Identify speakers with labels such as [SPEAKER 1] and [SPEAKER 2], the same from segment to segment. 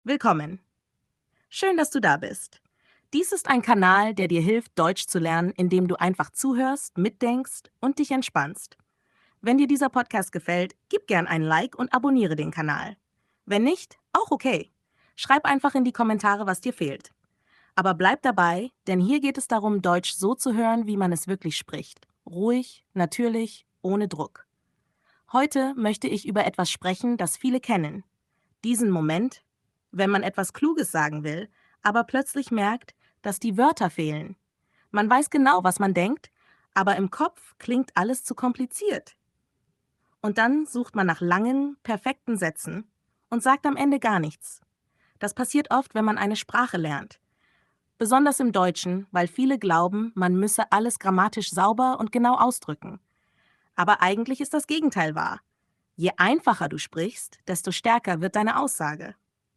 [SPEAKER 1] Willkommen. Schön, dass du da bist. Dies ist ein Kanal, der dir hilft, Deutsch zu lernen, indem du einfach zuhörst, mitdenkst und dich entspannst. Wenn dir dieser Podcast gefällt, gib gern ein Like und abonniere den Kanal. Wenn nicht, auch okay. Schreib einfach in die Kommentare, was dir fehlt. Aber bleib dabei, denn hier geht es darum, Deutsch so zu hören, wie man es wirklich spricht. Ruhig, natürlich, ohne Druck. Heute möchte ich über etwas sprechen, das viele kennen. Diesen Moment, wenn man etwas Kluges sagen will, aber plötzlich merkt, dass die Wörter fehlen. Man weiß genau, was man denkt, aber im Kopf klingt alles zu kompliziert. Und dann sucht man nach langen, perfekten Sätzen und sagt am Ende gar nichts. Das passiert oft, wenn man eine Sprache lernt. Besonders im Deutschen, weil viele glauben, man müsse alles grammatisch sauber und genau ausdrücken. Aber eigentlich ist das Gegenteil wahr. Je einfacher du sprichst, desto stärker wird deine Aussage.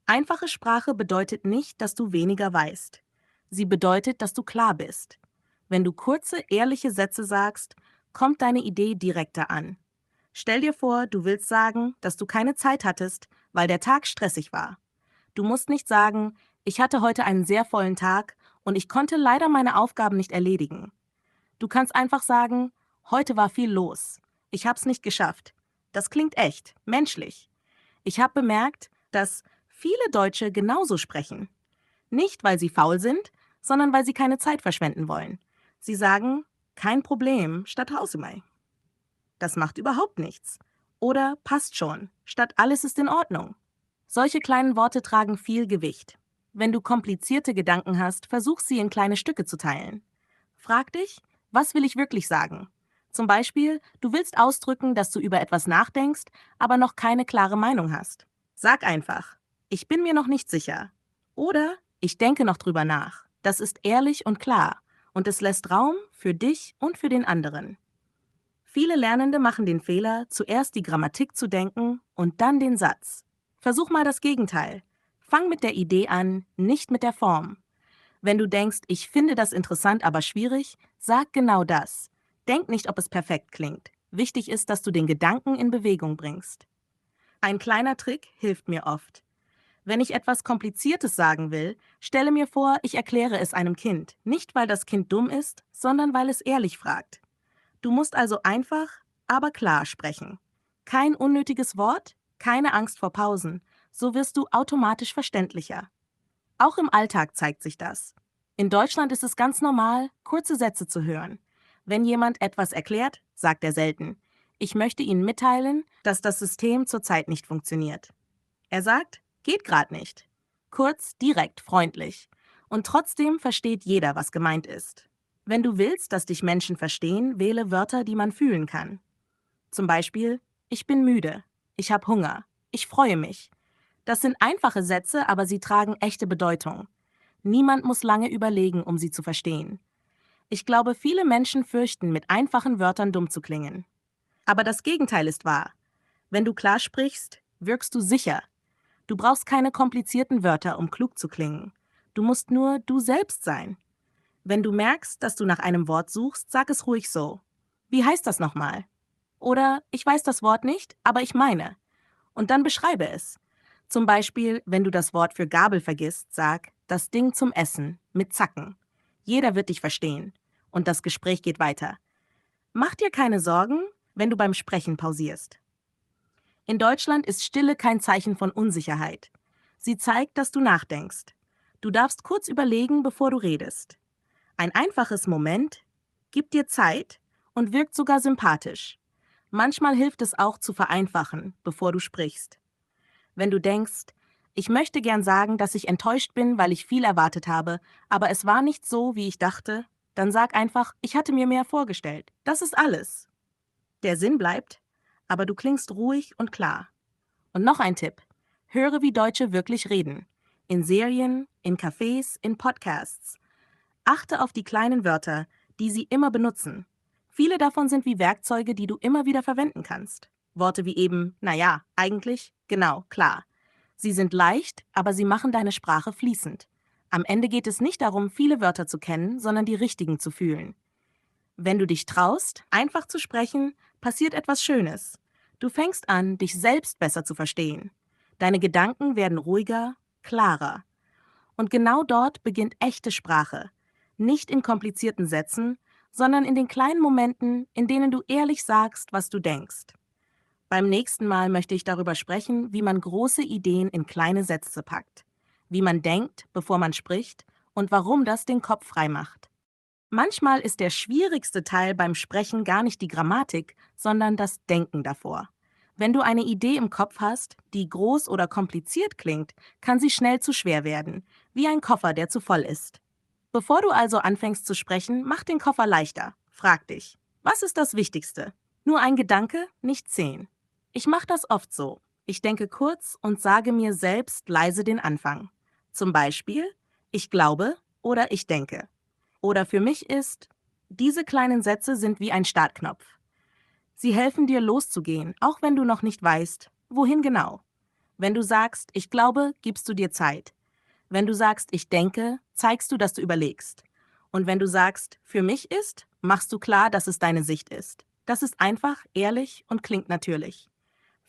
[SPEAKER 1] Einfache Sprache bedeutet nicht, dass du weniger weißt. Sie bedeutet, dass du klar bist. Wenn du kurze, ehrliche Sätze sagst, kommt deine Idee direkter an. Stell dir vor, du willst sagen, dass du keine Zeit hattest, weil der Tag stressig war. Du musst nicht sagen, ich hatte heute einen sehr vollen Tag und ich konnte leider meine Aufgaben nicht erledigen. Du kannst einfach sagen, heute war viel los. Ich hab's nicht geschafft. Das klingt echt, menschlich. Ich habe bemerkt, dass viele Deutsche genauso sprechen. Nicht, weil sie faul sind, sondern weil sie keine Zeit verschwenden wollen. Sie sagen, kein Problem statt Hausmei. Das macht überhaupt nichts. Oder passt schon, statt alles ist in Ordnung. Solche kleinen Worte tragen viel Gewicht. Wenn du komplizierte Gedanken hast, versuch sie in kleine Stücke zu teilen. Frag dich, was will ich wirklich sagen? Zum Beispiel, du willst ausdrücken, dass du über etwas nachdenkst, aber noch keine klare Meinung hast. Sag einfach, ich bin mir noch nicht sicher. Oder ich denke noch drüber nach. Das ist ehrlich und klar und es lässt Raum für dich und für den anderen. Viele Lernende machen den Fehler, zuerst die Grammatik zu denken und dann den Satz. Versuch mal das Gegenteil. Fang mit der Idee an, nicht mit der Form. Wenn du denkst, ich finde das interessant, aber schwierig, sag genau das. Denk nicht, ob es perfekt klingt. Wichtig ist, dass du den Gedanken in Bewegung bringst. Ein kleiner Trick hilft mir oft. Wenn ich etwas Kompliziertes sagen will, stelle mir vor, ich erkläre es einem Kind. Nicht, weil das Kind dumm ist, sondern weil es ehrlich fragt. Du musst also einfach, aber klar sprechen. Kein unnötiges Wort, keine Angst vor Pausen. So wirst du automatisch verständlicher. Auch im Alltag zeigt sich das. In Deutschland ist es ganz normal, kurze Sätze zu hören. Wenn jemand etwas erklärt, sagt er selten, ich möchte Ihnen mitteilen, dass das System zurzeit nicht funktioniert. Er sagt, geht grad nicht. Kurz, direkt, freundlich. Und trotzdem versteht jeder, was gemeint ist. Wenn du willst, dass dich Menschen verstehen, wähle Wörter, die man fühlen kann. Zum Beispiel, ich bin müde, ich habe Hunger, ich freue mich. Das sind einfache Sätze, aber sie tragen echte Bedeutung. Niemand muss lange überlegen, um sie zu verstehen. Ich glaube, viele Menschen fürchten, mit einfachen Wörtern dumm zu klingen. Aber das Gegenteil ist wahr. Wenn du klar sprichst, wirkst du sicher. Du brauchst keine komplizierten Wörter, um klug zu klingen. Du musst nur du selbst sein. Wenn du merkst, dass du nach einem Wort suchst, sag es ruhig so. Wie heißt das nochmal? Oder ich weiß das Wort nicht, aber ich meine. Und dann beschreibe es. Zum Beispiel, wenn du das Wort für Gabel vergisst, sag das Ding zum Essen mit Zacken. Jeder wird dich verstehen. Und das Gespräch geht weiter. Mach dir keine Sorgen, wenn du beim Sprechen pausierst. In Deutschland ist Stille kein Zeichen von Unsicherheit. Sie zeigt, dass du nachdenkst. Du darfst kurz überlegen, bevor du redest. Ein einfaches Moment gibt dir Zeit und wirkt sogar sympathisch. Manchmal hilft es auch zu vereinfachen, bevor du sprichst. Wenn du denkst, ich möchte gern sagen, dass ich enttäuscht bin, weil ich viel erwartet habe, aber es war nicht so, wie ich dachte, dann sag einfach, ich hatte mir mehr vorgestellt. Das ist alles. Der Sinn bleibt, aber du klingst ruhig und klar. Und noch ein Tipp. Höre, wie Deutsche wirklich reden. In Serien, in Cafés, in Podcasts. Achte auf die kleinen Wörter, die sie immer benutzen. Viele davon sind wie Werkzeuge, die du immer wieder verwenden kannst. Worte wie eben, naja, eigentlich, genau, klar. Sie sind leicht, aber sie machen deine Sprache fließend. Am Ende geht es nicht darum, viele Wörter zu kennen, sondern die richtigen zu fühlen. Wenn du dich traust, einfach zu sprechen, passiert etwas Schönes. Du fängst an, dich selbst besser zu verstehen. Deine Gedanken werden ruhiger, klarer. Und genau dort beginnt echte Sprache. Nicht in komplizierten Sätzen, sondern in den kleinen Momenten, in denen du ehrlich sagst, was du denkst. Beim nächsten Mal möchte ich darüber sprechen, wie man große Ideen in kleine Sätze packt, wie man denkt, bevor man spricht und warum das den Kopf frei macht. Manchmal ist der schwierigste Teil beim Sprechen gar nicht die Grammatik, sondern das Denken davor. Wenn du eine Idee im Kopf hast, die groß oder kompliziert klingt, kann sie schnell zu schwer werden, wie ein Koffer, der zu voll ist. Bevor du also anfängst zu sprechen, mach den Koffer leichter. Frag dich, was ist das Wichtigste? Nur ein Gedanke, nicht 10. Ich mache das oft so. Ich denke kurz und sage mir selbst leise den Anfang. Zum Beispiel, ich glaube oder ich denke. Oder für mich ist, diese kleinen Sätze sind wie ein Startknopf. Sie helfen dir loszugehen, auch wenn du noch nicht weißt, wohin genau. Wenn du sagst, ich glaube, gibst du dir Zeit. Wenn du sagst, ich denke, zeigst du, dass du überlegst. Und wenn du sagst, für mich ist, machst du klar, dass es deine Sicht ist. Das ist einfach, ehrlich und klingt natürlich.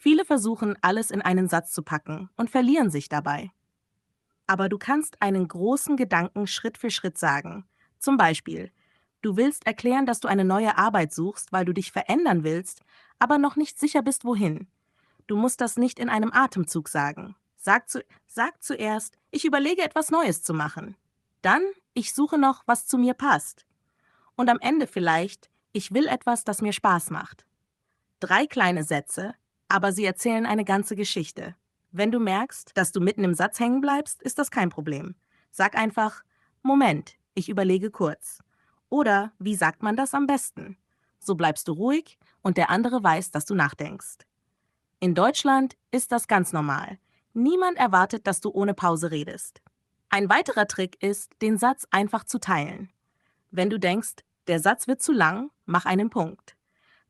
[SPEAKER 1] Viele versuchen, alles in einen Satz zu packen und verlieren sich dabei. Aber du kannst einen großen Gedanken Schritt für Schritt sagen. Zum Beispiel, du willst erklären, dass du eine neue Arbeit suchst, weil du dich verändern willst, aber noch nicht sicher bist, wohin. Du musst das nicht in einem Atemzug sagen. Sag zuerst, ich überlege etwas Neues zu machen. Dann, ich suche noch, was zu mir passt. Und am Ende vielleicht, ich will etwas, das mir Spaß macht. 3 kleine Sätze, aber sie erzählen eine ganze Geschichte. Wenn du merkst, dass du mitten im Satz hängen bleibst, ist das kein Problem. Sag einfach, Moment, ich überlege kurz. Oder wie sagt man das am besten? So bleibst du ruhig und der andere weiß, dass du nachdenkst. In Deutschland ist das ganz normal. Niemand erwartet, dass du ohne Pause redest. Ein weiterer Trick ist, den Satz einfach zu teilen. Wenn du denkst, der Satz wird zu lang, mach einen Punkt.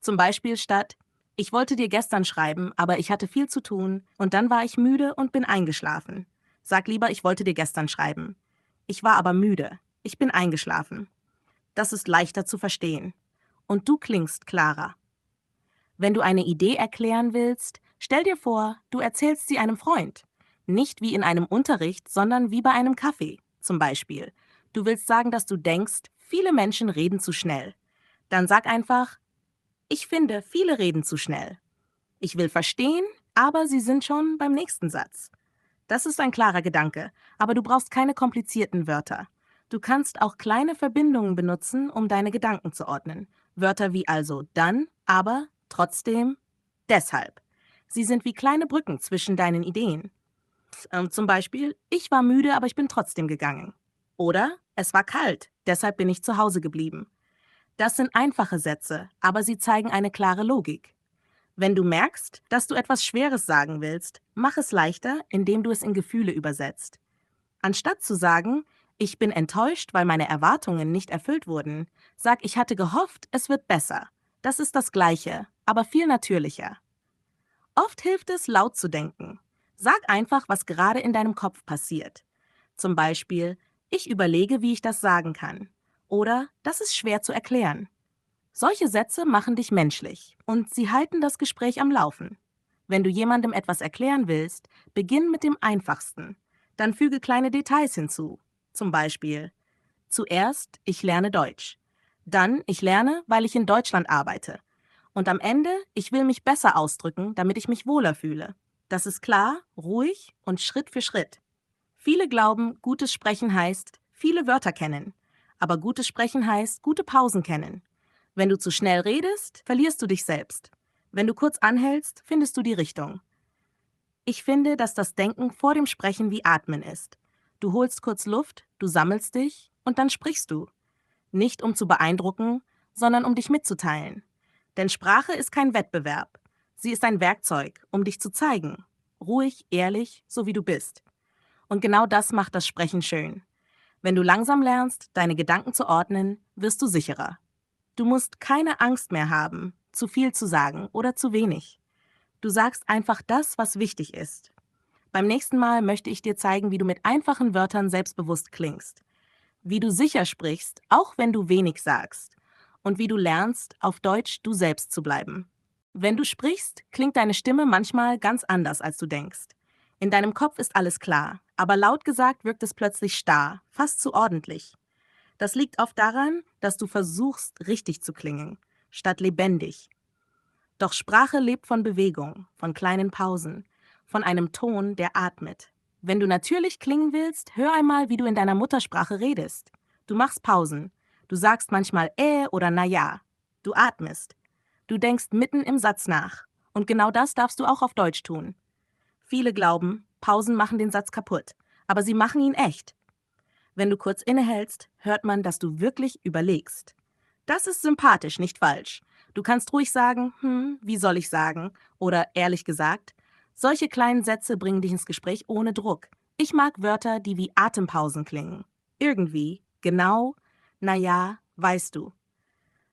[SPEAKER 1] Zum Beispiel statt ich wollte dir gestern schreiben, aber ich hatte viel zu tun und dann war ich müde und bin eingeschlafen. Sag lieber, ich wollte dir gestern schreiben. Ich war aber müde. Ich bin eingeschlafen. Das ist leichter zu verstehen. Und du klingst klarer. Wenn du eine Idee erklären willst, stell dir vor, du erzählst sie einem Freund. Nicht wie in einem Unterricht, sondern wie bei einem Kaffee. Zum Beispiel, du willst sagen, dass du denkst, viele Menschen reden zu schnell. Dann sag einfach, ich finde, viele reden zu schnell. Ich will verstehen, aber sie sind schon beim nächsten Satz. Das ist ein klarer Gedanke, aber du brauchst keine komplizierten Wörter. Du kannst auch kleine Verbindungen benutzen, um deine Gedanken zu ordnen. Wörter wie also dann, aber, trotzdem, deshalb. Sie sind wie kleine Brücken zwischen deinen Ideen. Zum Beispiel, ich war müde, aber ich bin trotzdem gegangen. Oder, es war kalt, deshalb bin ich zu Hause geblieben. Das sind einfache Sätze, aber sie zeigen eine klare Logik. Wenn du merkst, dass du etwas Schweres sagen willst, mach es leichter, indem du es in Gefühle übersetzt. Anstatt zu sagen, ich bin enttäuscht, weil meine Erwartungen nicht erfüllt wurden, sag, ich hatte gehofft, es wird besser. Das ist das Gleiche, aber viel natürlicher. Oft hilft es, laut zu denken. Sag einfach, was gerade in deinem Kopf passiert. Zum Beispiel, ich überlege, wie ich das sagen kann. Oder, das ist schwer zu erklären. Solche Sätze machen dich menschlich und sie halten das Gespräch am Laufen. Wenn du jemandem etwas erklären willst, beginn mit dem Einfachsten. Dann füge kleine Details hinzu. Zum Beispiel, zuerst, ich lerne Deutsch. Dann, ich lerne, weil ich in Deutschland arbeite. Und am Ende, ich will mich besser ausdrücken, damit ich mich wohler fühle. Das ist klar, ruhig und Schritt für Schritt. Viele glauben, gutes Sprechen heißt, viele Wörter kennen. Aber gutes Sprechen heißt, gute Pausen kennen. Wenn du zu schnell redest, verlierst du dich selbst. Wenn du kurz anhältst, findest du die Richtung. Ich finde, dass das Denken vor dem Sprechen wie Atmen ist. Du holst kurz Luft, du sammelst dich und dann sprichst du. Nicht um zu beeindrucken, sondern um dich mitzuteilen. Denn Sprache ist kein Wettbewerb. Sie ist ein Werkzeug, um dich zu zeigen. Ruhig, ehrlich, so wie du bist. Und genau das macht das Sprechen schön. Wenn du langsam lernst, deine Gedanken zu ordnen, wirst du sicherer. Du musst keine Angst mehr haben, zu viel zu sagen oder zu wenig. Du sagst einfach das, was wichtig ist. Beim nächsten Mal möchte ich dir zeigen, wie du mit einfachen Wörtern selbstbewusst klingst. Wie du sicher sprichst, auch wenn du wenig sagst. Und wie du lernst, auf Deutsch du selbst zu bleiben. Wenn du sprichst, klingt deine Stimme manchmal ganz anders, als du denkst. In deinem Kopf ist alles klar, aber laut gesagt wirkt es plötzlich starr, fast zu ordentlich. Das liegt oft daran, dass du versuchst, richtig zu klingen, statt lebendig. Doch Sprache lebt von Bewegung, von kleinen Pausen, von einem Ton, der atmet. Wenn du natürlich klingen willst, hör einmal, wie du in deiner Muttersprache redest. Du machst Pausen. Du sagst manchmal oder na ja. Du atmest. Du denkst mitten im Satz nach. Und genau das darfst du auch auf Deutsch tun. Viele glauben, Pausen machen den Satz kaputt, aber sie machen ihn echt. Wenn du kurz innehältst, hört man, dass du wirklich überlegst. Das ist sympathisch, nicht falsch. Du kannst ruhig sagen, wie soll ich sagen? Oder ehrlich gesagt. Solche kleinen Sätze bringen dich ins Gespräch ohne Druck. Ich mag Wörter, die wie Atempausen klingen. Irgendwie, genau, na ja, weißt du.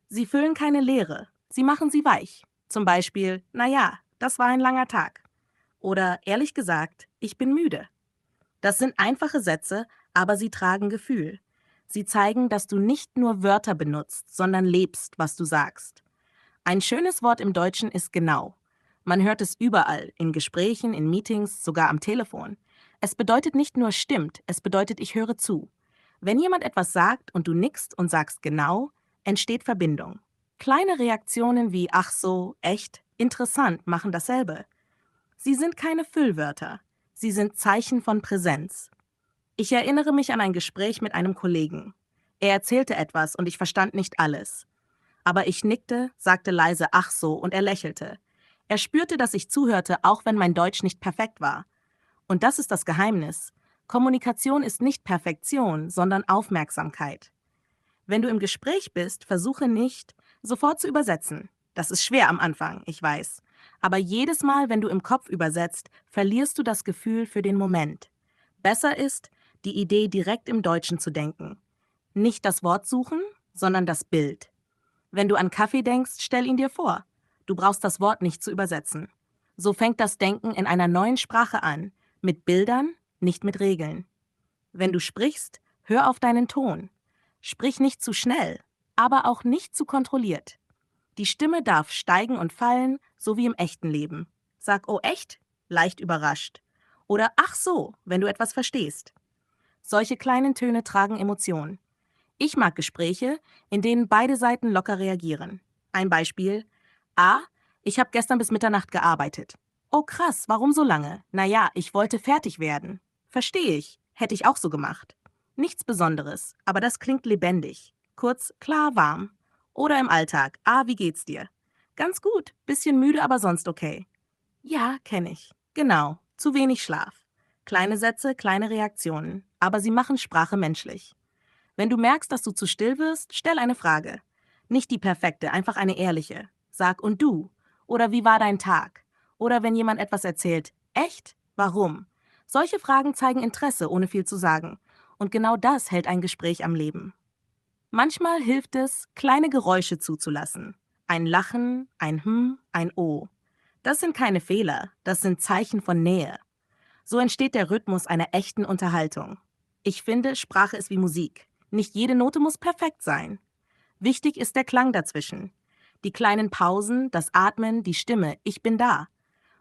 [SPEAKER 1] Sie füllen keine Leere, sie machen sie weich. Zum Beispiel, na ja, das war ein langer Tag. Oder ehrlich gesagt, ich bin müde. Das sind einfache Sätze, aber sie tragen Gefühl. Sie zeigen, dass du nicht nur Wörter benutzt, sondern lebst, was du sagst. Ein schönes Wort im Deutschen ist genau. Man hört es überall, in Gesprächen, in Meetings, sogar am Telefon. Es bedeutet nicht nur stimmt, es bedeutet ich höre zu. Wenn jemand etwas sagt und du nickst und sagst genau, entsteht Verbindung. Kleine Reaktionen wie ach so, echt, interessant machen dasselbe. Sie sind keine Füllwörter. Sie sind Zeichen von Präsenz. Ich erinnere mich an ein Gespräch mit einem Kollegen. Er erzählte etwas und ich verstand nicht alles. Aber ich nickte, sagte leise ach so und er lächelte. Er spürte, dass ich zuhörte, auch wenn mein Deutsch nicht perfekt war. Und das ist das Geheimnis. Kommunikation ist nicht Perfektion, sondern Aufmerksamkeit. Wenn du im Gespräch bist, versuche nicht, sofort zu übersetzen. Das ist schwer am Anfang, ich weiß. Aber jedes Mal, wenn du im Kopf übersetzt, verlierst du das Gefühl für den Moment. Besser ist, die Idee direkt im Deutschen zu denken. Nicht das Wort suchen, sondern das Bild. Wenn du an Kaffee denkst, stell ihn dir vor. Du brauchst das Wort nicht zu übersetzen. So fängt das Denken in einer neuen Sprache an, mit Bildern, nicht mit Regeln. Wenn du sprichst, hör auf deinen Ton. Sprich nicht zu schnell, aber auch nicht zu kontrolliert. Die Stimme darf steigen und fallen, so wie im echten Leben. Sag oh echt? Leicht überrascht. Oder ach so, wenn du etwas verstehst. Solche kleinen Töne tragen Emotionen. Ich mag Gespräche, in denen beide Seiten locker reagieren. Ein Beispiel. Ich habe gestern bis Mitternacht gearbeitet. Oh krass, warum so lange? Naja, ich wollte fertig werden. Verstehe ich. Hätte ich auch so gemacht. Nichts Besonderes, aber das klingt lebendig. Kurz, klar, warm. Oder im Alltag. Wie geht's dir? Ganz gut, bisschen müde, aber sonst okay. Ja, kenne ich. Genau, zu wenig Schlaf. Kleine Sätze, kleine Reaktionen, aber sie machen Sprache menschlich. Wenn du merkst, dass du zu still wirst, stell eine Frage. Nicht die perfekte, einfach eine ehrliche. Sag und du? Oder wie war dein Tag? Oder wenn jemand etwas erzählt, echt? Warum? Solche Fragen zeigen Interesse, ohne viel zu sagen. Und genau das hält ein Gespräch am Leben. Manchmal hilft es, kleine Geräusche zuzulassen. Ein Lachen, ein ein Oh. Das sind keine Fehler, das sind Zeichen von Nähe. So entsteht der Rhythmus einer echten Unterhaltung. Ich finde, Sprache ist wie Musik. Nicht jede Note muss perfekt sein. Wichtig ist der Klang dazwischen. Die kleinen Pausen, das Atmen, die Stimme, ich bin da.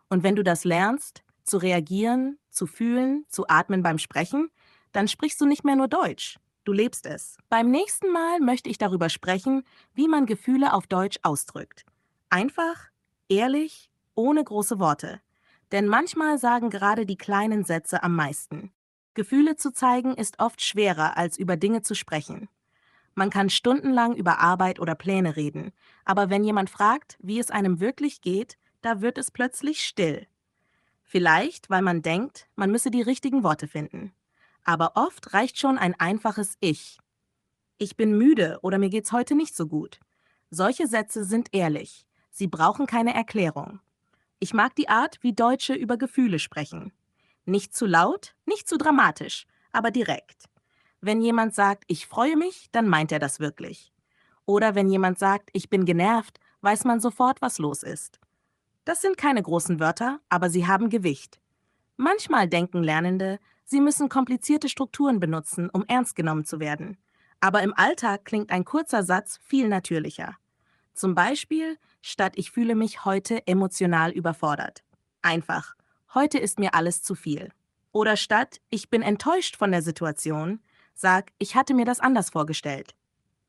[SPEAKER 1] Und wenn du das lernst, zu reagieren, zu fühlen, zu atmen beim Sprechen, dann sprichst du nicht mehr nur Deutsch. Du lebst es. Beim nächsten Mal möchte ich darüber sprechen, wie man Gefühle auf Deutsch ausdrückt. Einfach, ehrlich, ohne große Worte. Denn manchmal sagen gerade die kleinen Sätze am meisten. Gefühle zu zeigen ist oft schwerer, als über Dinge zu sprechen. Man kann stundenlang über Arbeit oder Pläne reden, aber wenn jemand fragt, wie es einem wirklich geht, da wird es plötzlich still. Vielleicht, weil man denkt, man müsse die richtigen Worte finden. Aber oft reicht schon ein einfaches Ich. Ich bin müde oder mir geht's heute nicht so gut. Solche Sätze sind ehrlich. Sie brauchen keine Erklärung. Ich mag die Art, wie Deutsche über Gefühle sprechen. Nicht zu laut, nicht zu dramatisch, aber direkt. Wenn jemand sagt, ich freue mich, dann meint er das wirklich. Oder wenn jemand sagt, ich bin genervt, weiß man sofort, was los ist. Das sind keine großen Wörter, aber sie haben Gewicht. Manchmal denken Lernende, sie müssen komplizierte Strukturen benutzen, um ernst genommen zu werden. Aber im Alltag klingt ein kurzer Satz viel natürlicher. Zum Beispiel, statt ich fühle mich heute emotional überfordert. Einfach, heute ist mir alles zu viel. Oder statt ich bin enttäuscht von der Situation, sag, ich hatte mir das anders vorgestellt.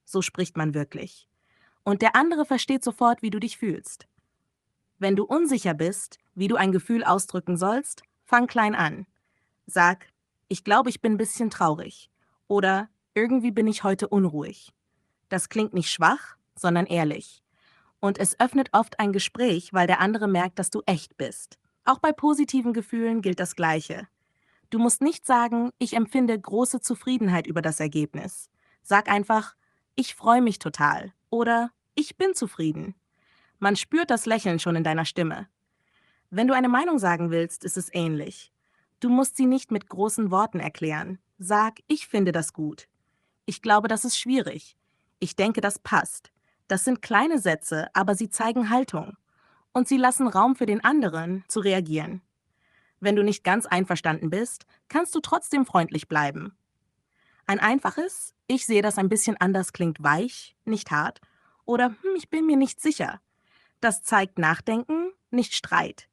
[SPEAKER 1] So spricht man wirklich. Und der andere versteht sofort, wie du dich fühlst. Wenn du unsicher bist, wie du ein Gefühl ausdrücken sollst, fang klein an. Sag, ich glaube, ich bin ein bisschen traurig. Oder irgendwie bin ich heute unruhig. Das klingt nicht schwach, sondern ehrlich. Und es öffnet oft ein Gespräch, weil der andere merkt, dass du echt bist. Auch bei positiven Gefühlen gilt das Gleiche. Du musst nicht sagen, ich empfinde große Zufriedenheit über das Ergebnis. Sag einfach, ich freue mich total oder ich bin zufrieden. Man spürt das Lächeln schon in deiner Stimme. Wenn du eine Meinung sagen willst, ist es ähnlich. Du musst sie nicht mit großen Worten erklären. Sag, ich finde das gut. Ich glaube, das ist schwierig. Ich denke, das passt. Das sind kleine Sätze, aber sie zeigen Haltung. Und sie lassen Raum für den anderen zu reagieren. Wenn du nicht ganz einverstanden bist, kannst du trotzdem freundlich bleiben. Ein einfaches, ich sehe das ein bisschen anders klingt weich, nicht hart, oder ich bin mir nicht sicher. Das zeigt Nachdenken, nicht Streit.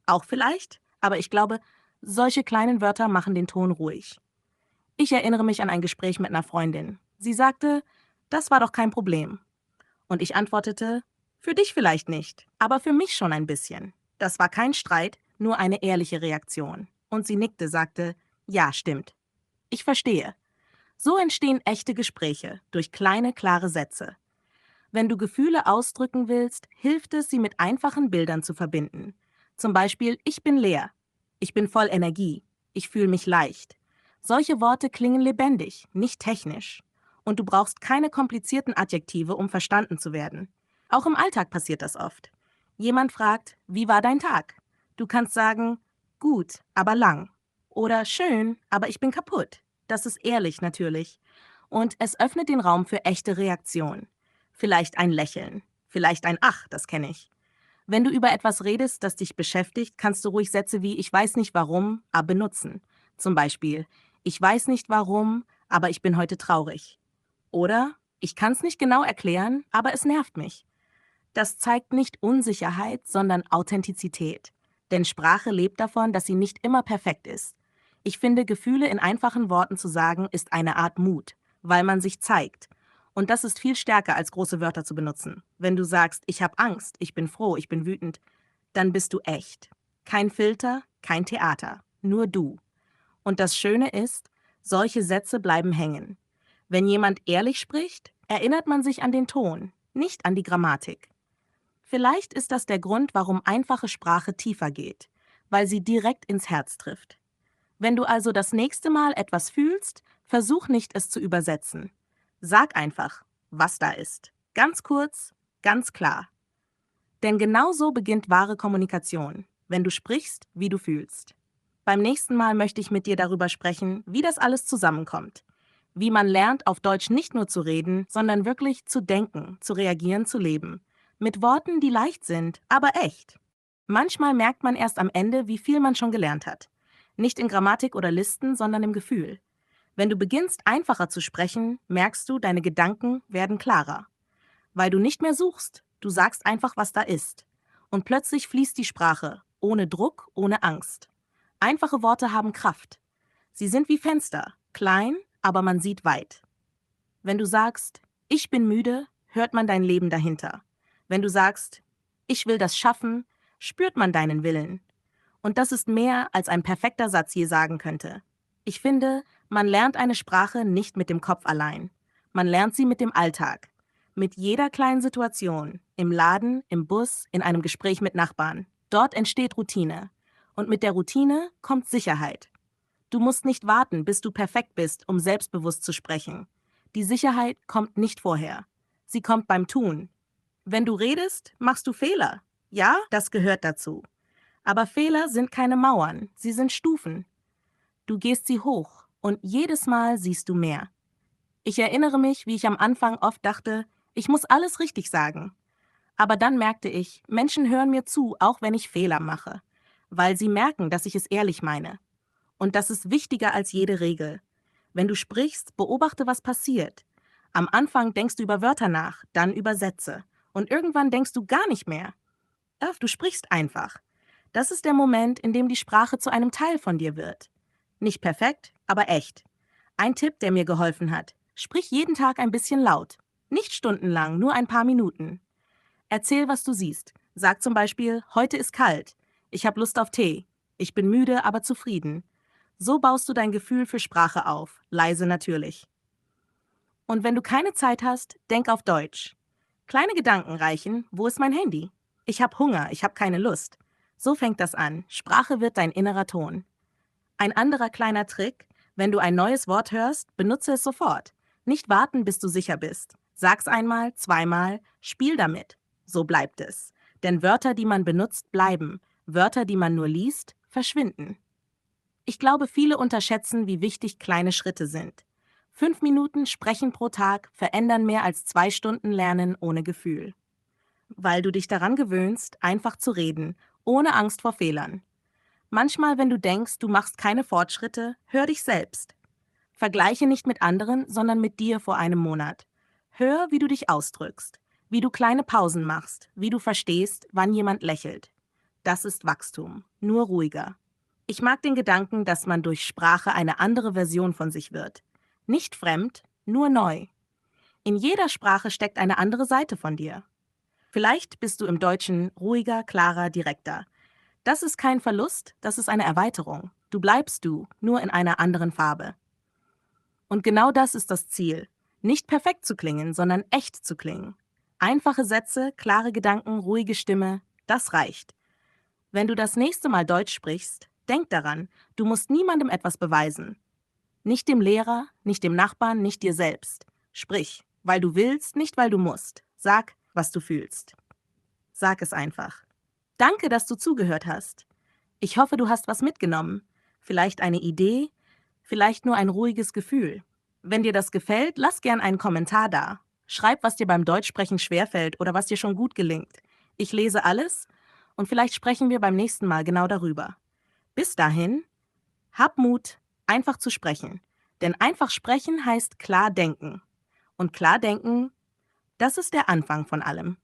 [SPEAKER 1] Auch vielleicht, aber ich glaube, solche kleinen Wörter machen den Ton ruhig. Ich erinnere mich an ein Gespräch mit einer Freundin. Sie sagte, das war doch kein Problem. Und ich antwortete, für dich vielleicht nicht, aber für mich schon ein bisschen. Das war kein Streit, nur eine ehrliche Reaktion. Und sie nickte, sagte, ja, stimmt. Ich verstehe. So entstehen echte Gespräche durch kleine, klare Sätze. Wenn du Gefühle ausdrücken willst, hilft es, sie mit einfachen Bildern zu verbinden. Zum Beispiel, ich bin leer. Ich bin voll Energie. Ich fühle mich leicht. Solche Worte klingen lebendig, nicht technisch. Und du brauchst keine komplizierten Adjektive, um verstanden zu werden. Auch im Alltag passiert das oft. Jemand fragt, wie war dein Tag? Du kannst sagen, gut, aber lang. Oder schön, aber ich bin kaputt. Das ist ehrlich natürlich. Und es öffnet den Raum für echte Reaktion. Vielleicht ein Lächeln. Vielleicht ein Ach, das kenne ich. Wenn du über etwas redest, das dich beschäftigt, kannst du ruhig Sätze wie ich weiß nicht warum, aber benutzen. Zum Beispiel, ich weiß nicht warum, aber ich bin heute traurig. Oder ich kann es nicht genau erklären, aber es nervt mich. Das zeigt nicht Unsicherheit, sondern Authentizität. Denn Sprache lebt davon, dass sie nicht immer perfekt ist. Ich finde, Gefühle in einfachen Worten zu sagen, ist eine Art Mut, weil man sich zeigt. Und das ist viel stärker als große Wörter zu benutzen. Wenn du sagst, ich habe Angst, ich bin froh, ich bin wütend, dann bist du echt. Kein Filter, kein Theater, nur du. Und das Schöne ist, solche Sätze bleiben hängen. Wenn jemand ehrlich spricht, erinnert man sich an den Ton, nicht an die Grammatik. Vielleicht ist das der Grund, warum einfache Sprache tiefer geht, weil sie direkt ins Herz trifft. Wenn du also das nächste Mal etwas fühlst, versuch nicht, es zu übersetzen. Sag einfach, was da ist. Ganz kurz, ganz klar. Denn genau so beginnt wahre Kommunikation, wenn du sprichst, wie du fühlst. Beim nächsten Mal möchte ich mit dir darüber sprechen, wie das alles zusammenkommt. Wie man lernt, auf Deutsch nicht nur zu reden, sondern wirklich zu denken, zu reagieren, zu leben. Mit Worten, die leicht sind, aber echt. Manchmal merkt man erst am Ende, wie viel man schon gelernt hat. Nicht in Grammatik oder Listen, sondern im Gefühl. Wenn du beginnst, einfacher zu sprechen, merkst du, deine Gedanken werden klarer. Weil du nicht mehr suchst, du sagst einfach, was da ist. Und plötzlich fließt die Sprache, ohne Druck, ohne Angst. Einfache Worte haben Kraft. Sie sind wie Fenster, klein, aber man sieht weit. Wenn du sagst, ich bin müde, hört man dein Leben dahinter. Wenn du sagst, ich will das schaffen, spürt man deinen Willen. Und das ist mehr, als ein perfekter Satz je sagen könnte. Ich finde, man lernt eine Sprache nicht mit dem Kopf allein. Man lernt sie mit dem Alltag. Mit jeder kleinen Situation. Im Laden, im Bus, in einem Gespräch mit Nachbarn. Dort entsteht Routine. Und mit der Routine kommt Sicherheit. Du musst nicht warten, bis du perfekt bist, um selbstbewusst zu sprechen. Die Sicherheit kommt nicht vorher. Sie kommt beim Tun. Wenn du redest, machst du Fehler. Ja, das gehört dazu. Aber Fehler sind keine Mauern, sie sind Stufen. Du gehst sie hoch und jedes Mal siehst du mehr. Ich erinnere mich, wie ich am Anfang oft dachte, ich muss alles richtig sagen. Aber dann merkte ich, Menschen hören mir zu, auch wenn ich Fehler mache, weil sie merken, dass ich es ehrlich meine. Und das ist wichtiger als jede Regel. Wenn du sprichst, beobachte, was passiert. Am Anfang denkst du über Wörter nach, dann über Sätze. Und irgendwann denkst du gar nicht mehr. Du sprichst einfach. Das ist der Moment, in dem die Sprache zu einem Teil von dir wird. Nicht perfekt, aber echt. Ein Tipp, der mir geholfen hat. Sprich jeden Tag ein bisschen laut. Nicht stundenlang, nur ein paar Minuten. Erzähl, was du siehst. Sag zum Beispiel, heute ist kalt. Ich habe Lust auf Tee. Ich bin müde, aber zufrieden. So baust du dein Gefühl für Sprache auf. Leise natürlich. Und wenn du keine Zeit hast, denk auf Deutsch. Kleine Gedanken reichen. Wo ist mein Handy? Ich habe Hunger, ich habe keine Lust. So fängt das an. Sprache wird dein innerer Ton. Ein anderer kleiner Trick: Wenn du ein neues Wort hörst, benutze es sofort. Nicht warten, bis du sicher bist. Sag's einmal, zweimal, spiel damit. So bleibt es. Denn Wörter, die man benutzt, bleiben. Wörter, die man nur liest, verschwinden. Ich glaube, viele unterschätzen, wie wichtig kleine Schritte sind. 5 Minuten Sprechen pro Tag verändern mehr als 2 Stunden Lernen ohne Gefühl. Weil du dich daran gewöhnst, einfach zu reden, ohne Angst vor Fehlern. Manchmal, wenn du denkst, du machst keine Fortschritte, hör dich selbst. Vergleiche nicht mit anderen, sondern mit dir vor einem Monat. Hör, wie du dich ausdrückst, wie du kleine Pausen machst, wie du verstehst, wann jemand lächelt. Das ist Wachstum, nur ruhiger. Ich mag den Gedanken, dass man durch Sprache eine andere Version von sich wird. Nicht fremd, nur neu. In jeder Sprache steckt eine andere Seite von dir. Vielleicht bist du im Deutschen ruhiger, klarer, direkter. Das ist kein Verlust, das ist eine Erweiterung. Du bleibst du, nur in einer anderen Farbe. Und genau das ist das Ziel. Nicht perfekt zu klingen, sondern echt zu klingen. Einfache Sätze, klare Gedanken, ruhige Stimme, das reicht. Wenn du das nächste Mal Deutsch sprichst, denk daran, du musst niemandem etwas beweisen. Nicht dem Lehrer, nicht dem Nachbarn, nicht dir selbst. Sprich, weil du willst, nicht weil du musst. Sag, was du fühlst. Sag es einfach. Danke, dass du zugehört hast. Ich hoffe, du hast was mitgenommen. Vielleicht eine Idee, vielleicht nur ein ruhiges Gefühl. Wenn dir das gefällt, lass gern einen Kommentar da. Schreib, was dir beim Deutschsprechen schwerfällt oder was dir schon gut gelingt. Ich lese alles und vielleicht sprechen wir beim nächsten Mal genau darüber. Bis dahin, hab Mut, einfach zu sprechen. Denn einfach sprechen heißt klar denken. Und klar denken, das ist der Anfang von allem.